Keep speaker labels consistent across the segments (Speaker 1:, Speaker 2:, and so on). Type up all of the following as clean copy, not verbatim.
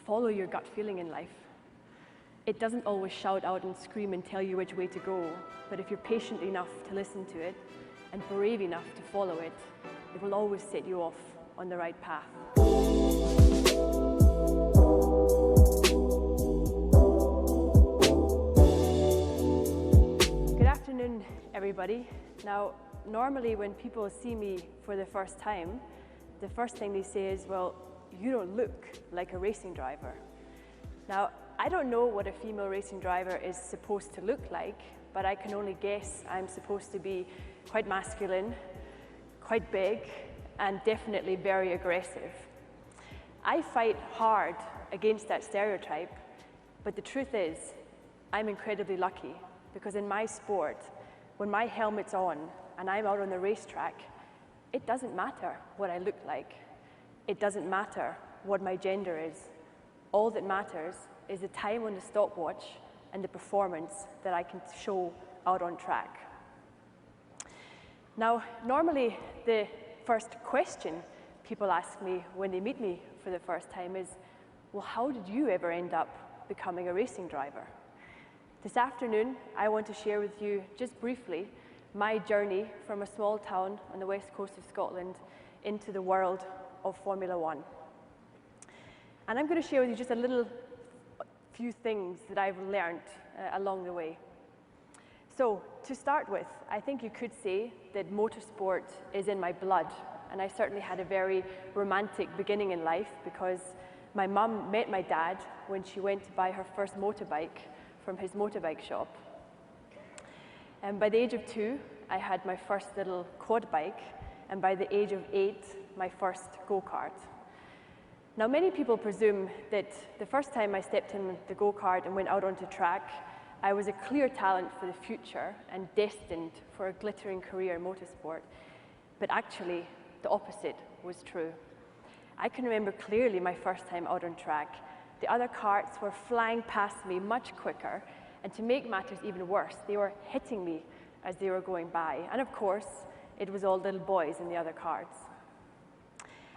Speaker 1: follow your gut feeling in life. It doesn't always shout out and scream and tell you which way to go, but if you're patient enough to listen to it and brave enough to follow it, it will always set you off on the right path. Good afternoon, everybody. Now, normally when people see me for the first time, the first thing they say is, well, you don't look like a racing driver. Now, I don't know what a female racing driver is supposed to look like, but I can only guess I'm supposed to be quite masculine, quite big, and definitely very aggressive. I fight hard against that stereotype, but the truth is, I'm incredibly lucky because in my sport, when my helmet's on and I'm out on the racetrack, it doesn't matter what I look like. It doesn't matter what my gender is. All that matters is the time on the stopwatch and the performance that I can show out on track. Now, normally the first question people ask me when they meet me for the first time is, well, how did you ever end up becoming a racing driver? This afternoon, I want to share with you just briefly my journey from a small town on the west coast of Scotland into the world of Formula One. And I'm going to share with you just a few things that I've learned along the way. So, to start with, I think you could say that motorsport is in my blood, and I certainly had a very romantic beginning in life because my mum met my dad when she went to buy her first motorbike from his motorbike shop. And by the age of 2, I had my first little quad bike, and by the age of 8, my first go-kart. Now, many people presume that the first time I stepped in the go-kart and went out onto track, I was a clear talent for the future and destined for a glittering career in motorsport. But actually, the opposite was true. I can remember clearly my first time out on track. The other karts were flying past me much quicker, and to make matters even worse, they were hitting me as they were going by. And of course, it was all little boys in the other karts.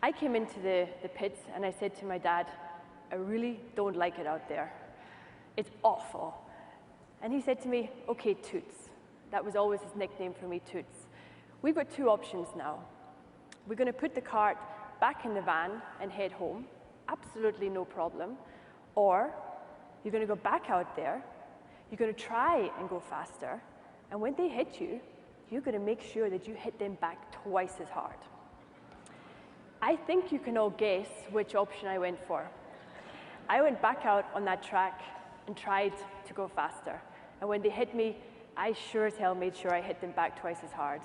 Speaker 1: I came into the pits and I said to my dad, I really don't like it out there. It's awful. And he said to me, okay, Toots. That was always his nickname for me, Toots. We've got 2 options now. We're going to put the kart back in the van and head home, absolutely no problem. Or you're going to go back out there, you're going to try and go faster, and when they hit you, you're going to make sure that you hit them back twice as hard. I think you can all guess which option I went for. I went back out on that track and tried to go faster. And when they hit me, I sure as hell made sure I hit them back twice as hard.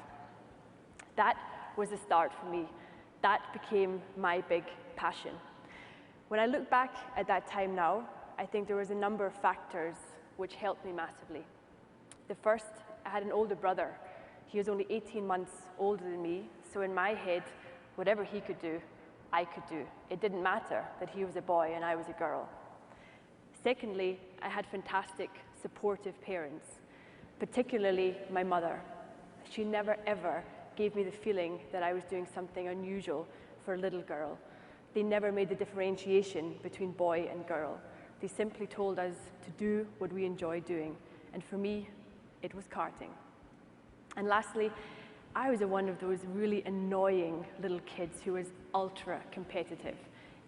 Speaker 1: That was the start for me. That became my big passion. When I look back at that time now, I think there was a number of factors which helped me massively. The first, I had an older brother. He was only 18 months older than me, so in my head, whatever he could do, I could do. It didn't matter that he was a boy and I was a girl. Secondly, I had fantastic, supportive parents, particularly my mother. She never, ever gave me the feeling that I was doing something unusual for a little girl. They never made the differentiation between boy and girl. They simply told us to do what we enjoy doing. And for me, it was karting. And lastly, I was one of those really annoying little kids who was ultra competitive.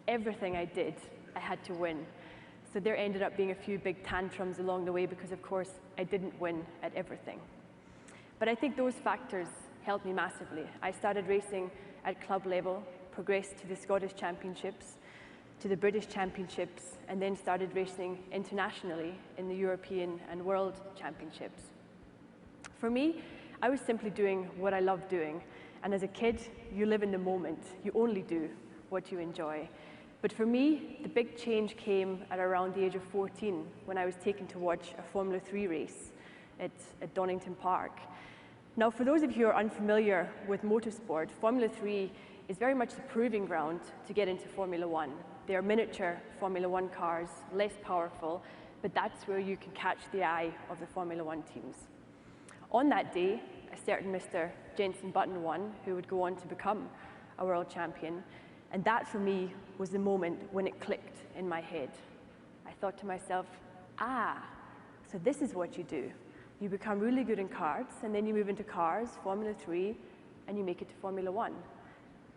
Speaker 1: Everything I did, I had to win. So there ended up being a few big tantrums along the way because, of course, I didn't win at everything. But I think those factors helped me massively. I started racing at club level, progressed to the Scottish Championships, to the British Championships, and then started racing internationally in the European and World Championships. For me, I was simply doing what I loved doing. And as a kid, you live in the moment. You only do what you enjoy. But for me, the big change came at around the age of 14 when I was taken to watch a Formula 3 race at Donington Park. Now, for those of you who are unfamiliar with motorsport, Formula 3 is very much the proving ground to get into Formula 1. They are miniature Formula 1 cars, less powerful, but that's where you can catch the eye of the Formula 1 teams. On that day, a certain Mr. Jenson Button won, who would go on to become a world champion, And that for me was the moment when it clicked in my head. I thought to myself, so this is what you do. You become really good in karts, and then you move into cars, Formula 3, and you make it to Formula 1.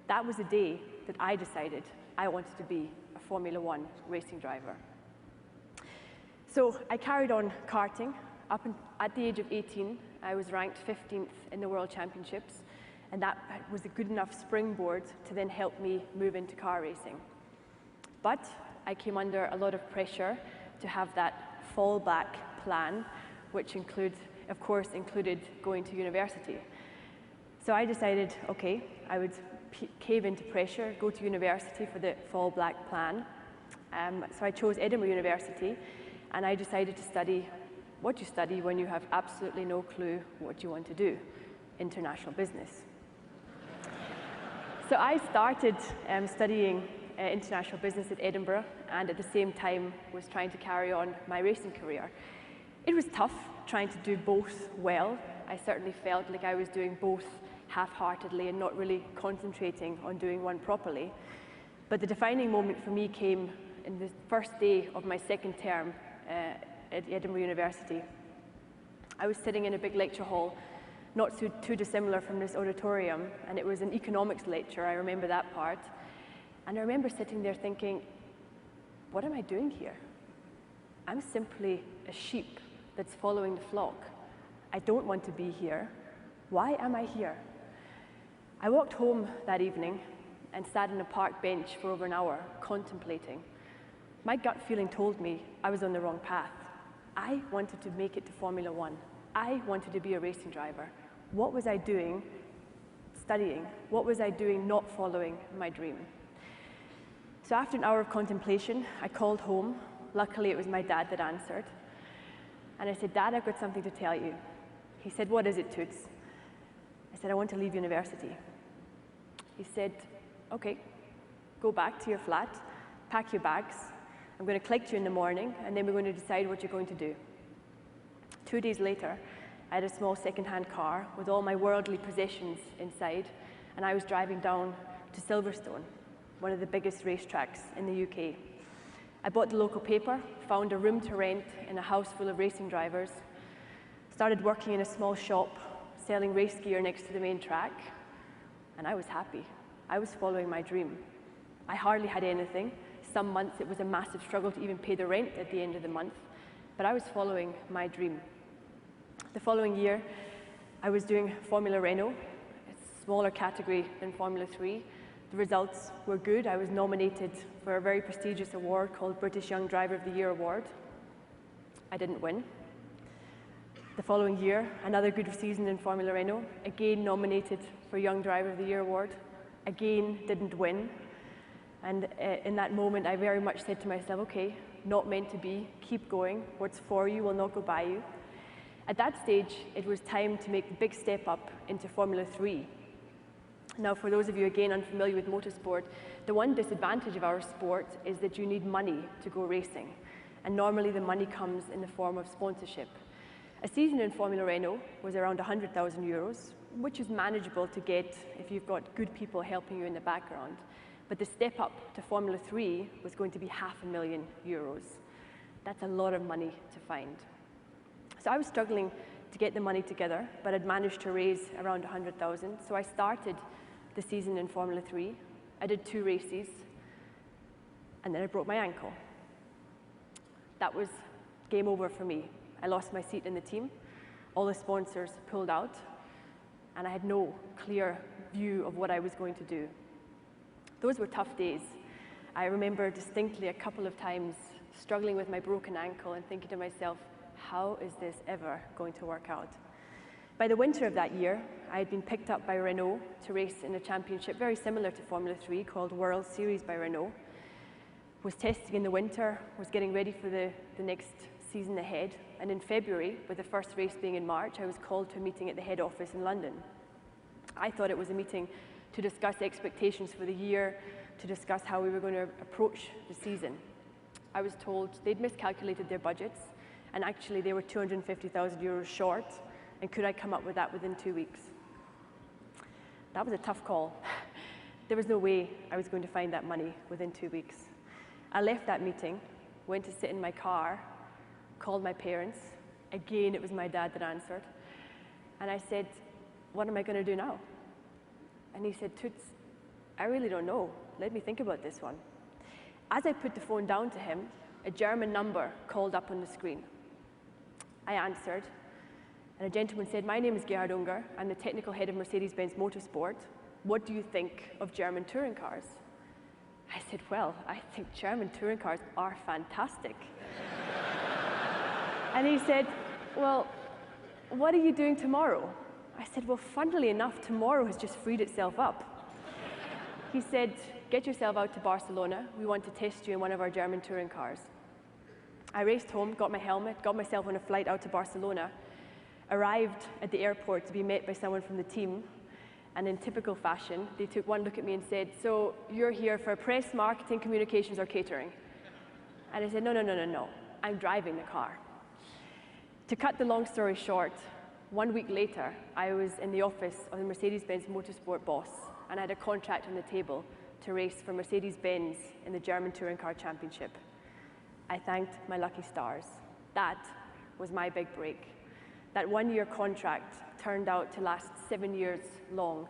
Speaker 1: That was the day that I decided I wanted to be a Formula 1 racing driver. So I carried on karting. At the age of 18, I was ranked 15th in the World Championships, and that was a good enough springboard to then help me move into car racing. But I came under a lot of pressure to have that fallback plan, which of course included going to university. So I decided, okay, I would cave into pressure, go to university for the fallback plan. So I chose Edinburgh University, and I decided to study what you study when you have absolutely no clue what you want to do, international business. So I started studying international business at Edinburgh, and at the same time was trying to carry on my racing career. It was tough trying to do both well. I certainly felt like I was doing both half-heartedly and not really concentrating on doing one properly. But the defining moment for me came in the first day of my second term at Edinburgh University. I was sitting in a big lecture hall, not too dissimilar from this auditorium, and it was an economics lecture. I remember that part. And I remember sitting there thinking, what am I doing here? I'm simply a sheep that's following the flock. I don't want to be here. Why am I here? I walked home that evening and sat on a park bench for over an hour, contemplating. My gut feeling told me I was on the wrong path. I wanted to make it to Formula 1. I wanted to be a racing driver. What was I doing studying? What was I doing not following my dream? So after an hour of contemplation, I called home. Luckily, it was my dad that answered. And I said, Dad, I've got something to tell you. He said, what is it, Toots? I said, I want to leave university. He said, okay, go back to your flat, pack your bags. I'm going to collect you in the morning, and then we're going to decide what you're going to do. 2 days later, I had a small second-hand car with all my worldly possessions inside, and I was driving down to Silverstone, one of the biggest racetracks in the UK. I bought the local paper, found a room to rent in a house full of racing drivers, started working in a small shop, selling race gear next to the main track, and I was happy. I was following my dream. I hardly had anything. Some months it was a massive struggle to even pay the rent at the end of the month, but I was following my dream. The following year, I was doing Formula Renault, a smaller category than Formula 3. The results were good. I was nominated for a very prestigious award called British Young Driver of the Year Award. I didn't win. The following year, another good season in Formula Renault, again nominated for Young Driver of the Year Award, again didn't win. And in that moment, I very much said to myself, okay, not meant to be, keep going. What's for you will not go by you. At that stage, it was time to make the big step up into Formula 3. Now, for those of you, again, unfamiliar with motorsport, the one disadvantage of our sport is that you need money to go racing. And normally the money comes in the form of sponsorship. A season in Formula Renault was around €100,000, which is manageable to get if you've got good people helping you in the background. But the step up to Formula 3 was going to be €500,000. That's a lot of money to find. So I was struggling to get the money together, but I'd managed to raise around 100,000. So I started the season in Formula 3. I did 2 races, and then I broke my ankle. That was game over for me. I lost my seat in the team. All the sponsors pulled out, and I had no clear view of what I was going to do. Those were tough days. I remember distinctly a couple of times struggling with my broken ankle and thinking to myself, how is this ever going to work out? By the winter of that year, I had been picked up by Renault to race in a championship very similar to Formula 3 called World Series by Renault. Was testing in the winter, was getting ready for the next season ahead, and in February, with the first race being in March, I was called to a meeting at the head office in London. I thought it was a meeting to discuss expectations for the year, to discuss how we were going to approach the season. I was told they'd miscalculated their budgets, and actually they were €250,000 short, and could I come up with that within 2 weeks? That was a tough call. there was no way I was going to find that money within 2 weeks. I left that meeting, went to sit in my car, called my parents. Again, it was my dad that answered. And I said, what am I going to do now? And he said, Toots, I really don't know. Let me think about this one. As I put the phone down to him, a German number called up on the screen. I answered, and a gentleman said, my name is Gerhard Unger. I'm the technical head of Mercedes-Benz Motorsport. What do you think of German touring cars? I said, well, I think German touring cars are fantastic. And he said, well, what are you doing tomorrow? I said, well, funnily enough, tomorrow has just freed itself up. He said, get yourself out to Barcelona. We want to test you in one of our German touring cars. I raced home, got my helmet, got myself on a flight out to Barcelona, arrived at the airport to be met by someone from the team, and in typical fashion, they took one look at me and said, so you're here for press, marketing, communications, or catering? And I said, no, I'm driving the car. To cut the long story short, 1 week later, I was in the office of the Mercedes-Benz Motorsport boss, and I had a contract on the table to race for Mercedes-Benz in the German Touring Car Championship. I thanked my lucky stars. That was my big break. That 1-year contract turned out to last 7 years long.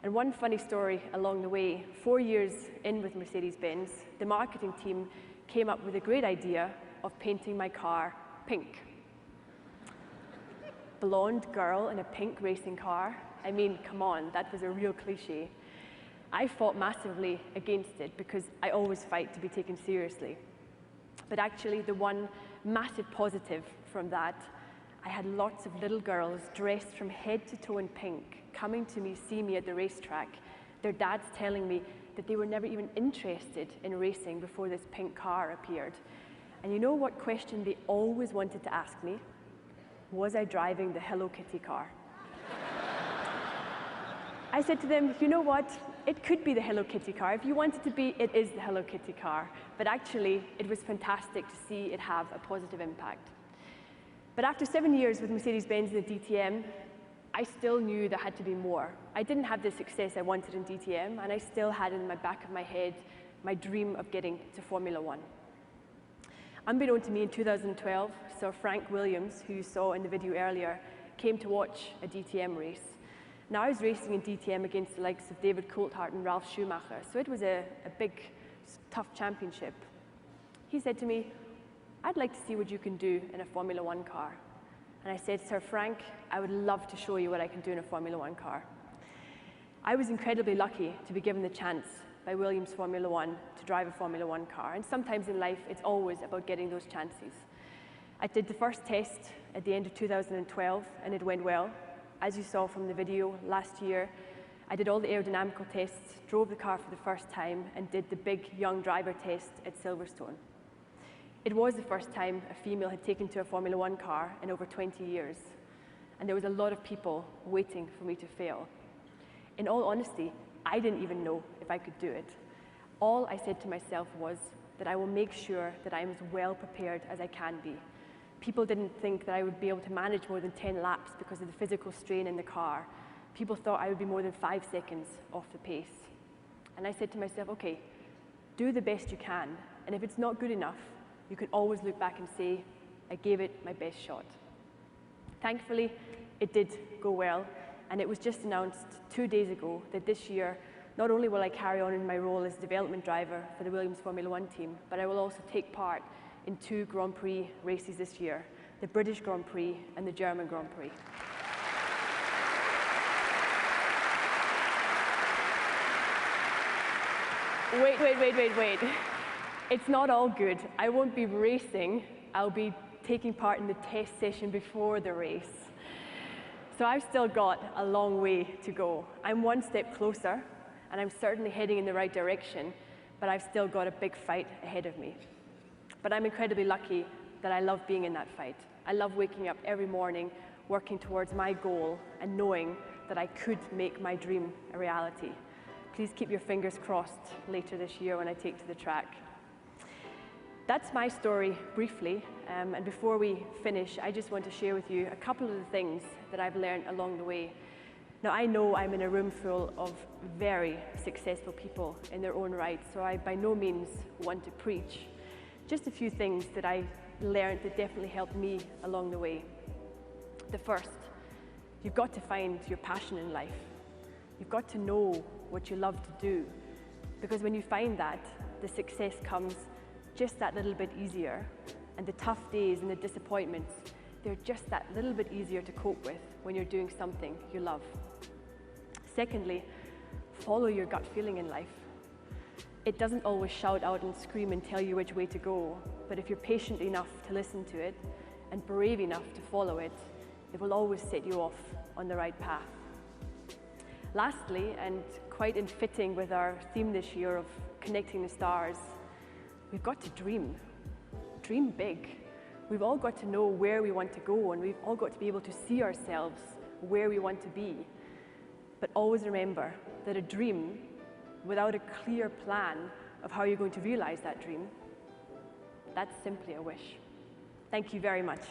Speaker 1: And one funny story along the way, 4 years in with Mercedes-Benz, the marketing team came up with a great idea of painting my car pink. Blonde girl in a pink racing car. I mean, come on, that was a real cliche. I fought massively against it because I always fight to be taken seriously. But actually, the one massive positive from that, I had lots of little girls dressed from head to toe in pink coming to me, see me at the racetrack, their dads telling me that they were never even interested in racing before this pink car appeared. And you know what question they always wanted to ask me? Was I driving the Hello Kitty car? I said to them, you know what? It could be the Hello Kitty car. If you want it to be, it is the Hello Kitty car. But actually, it was fantastic to see it have a positive impact. But after 7 years with Mercedes-Benz in the DTM, I still knew there had to be more. I didn't have the success I wanted in DTM, and I still had in the back of my head my dream of getting to Formula One. Unbeknown to me in 2012, Sir Frank Williams, who you saw in the video earlier, came to watch a DTM race. Now I was racing in DTM against the likes of David Coulthard and Ralf Schumacher, so it was a big, tough championship. He said to me, I'd like to see what you can do in a Formula One car. And I said, Sir Frank, I would love to show you what I can do in a Formula One car. I was incredibly lucky to be given the chance by Williams Formula One to drive a Formula One car. And sometimes in life, it's always about getting those chances. I did the first test at the end of 2012, and it went well. As you saw from the video last year, I did all the aerodynamical tests, drove the car for the first time, and did the big young driver test at Silverstone. It was the first time a female had taken to a Formula One car in over 20 years, and there was a lot of people waiting for me to fail. In all honesty, I didn't even know if I could do it. All I said to myself was that I will make sure that I am as well prepared as I can be. People didn't think that I would be able to manage more than 10 laps because of the physical strain in the car. People thought I would be more than 5 seconds off the pace. And I said to myself, okay, do the best you can, and if it's not good enough, you can always look back and say, I gave it my best shot. Thankfully, it did go well, and it was just announced 2 days ago that this year, not only will I carry on in my role as development driver for the Williams Formula One team, but I will also take part in 2 Grand Prix races this year, the British Grand Prix and the German Grand Prix. Wait. It's not all good. I won't be racing. I'll be taking part in the test session before the race. So I've still got a long way to go. I'm one step closer, and I'm certainly heading in the right direction, but I've still got a big fight ahead of me. But I'm incredibly lucky that I love being in that fight. I love waking up every morning, working towards my goal, and knowing that I could make my dream a reality. Please keep your fingers crossed later this year when I take to the track. That's my story briefly, and before we finish, I just want to share with you a couple of the things that I've learned along the way. Now, I know I'm in a room full of very successful people in their own right, so I by no means want to preach. Just a few things that I learned that definitely helped me along the way. The first, you've got to find your passion in life. You've got to know what you love to do, because when you find that, the success comes just that little bit easier, and the tough days and the disappointments, they're just that little bit easier to cope with when you're doing something you love. Secondly, follow your gut feeling in life. It doesn't always shout out and scream and tell you which way to go, but if you're patient enough to listen to it and brave enough to follow it, it will always set you off on the right path. Lastly, and quite in fitting with our theme this year of connecting the stars, we've got to dream. Dream big. We've all got to know where we want to go, and we've all got to be able to see ourselves where we want to be. But always remember that a dream without a clear plan of how you're going to realize that dream, that's simply a wish. Thank you very much.